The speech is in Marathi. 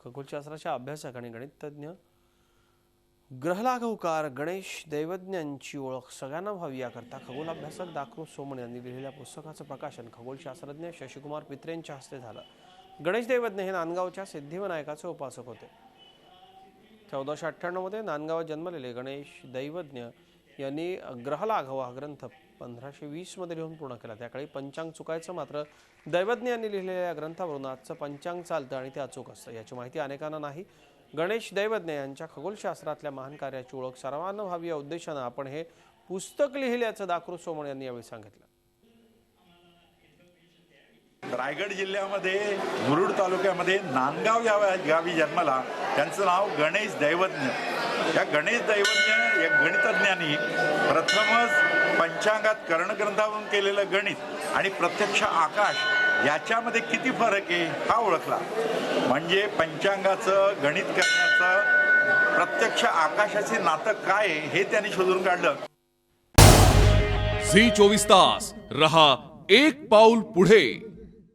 खगोलशास्त्राच्या अभ्यासक आणि गणितज्ञ ग्रहलाघवकार गणेश दैवज्ञांची ओळख सगळ्यांना व्हावी याकरता खगोल अभ्यासक दाकृ सोमण यांनी लिहिलेल्या पुस्तकाचं प्रकाशन खगोलशास्त्रज्ञ शशिकुमार पित्रेंच्या हस्ते झालं। गणेश दैवज्ञ हे नांदगावच्या सिद्धिविनायकाचे उपासक होते। 1498 मध्ये नांदगावात जन्मलेले गणेश दैवज्ञ यांनी ग्रहलाघव हा ग्रंथ 1520 मध्ये लिहून पूर्ण केला। त्याकाळी पंचांग चुकायचं, मात्र दैवज्ञ यांनी लिहिलेल्या ग्रंथावरून आजचं पंचांग चालतं आणि ते अचूक असतं याची माहिती अनेकांना नाही। गणेश दैवज्ञ यांच्या खगोलशास्त्रातल्या महान कार्याची ओळख सर्वांना व्हावी या उद्देशाने आपण हे पुस्तक लिहिल्याचं दाकृ सोमण यांनी यावेळी सांगितलं। रायगड जिल्ह्यामध्ये मुरुड तालुक्यामध्ये नांदगाव या गावी जन्मला। त्यांचं नाव गणेश दैवज्ञ। या गणेश दैवज्ञ या गणितज्ञांनी प्रथमच पंचांगात कर्णग्रंथावरून केलेलं गणित आणि प्रत्यक्ष आकाश याच्यामध्ये किती फरक आहे हा ओळखला। म्हणजे पंचांगाचं गणित करण्याचं प्रत्यक्ष आकाशाचे नातं काय आहे हे त्यांनी शोधून काढलं। झी 24 तास रहा एक पाऊल पुढे।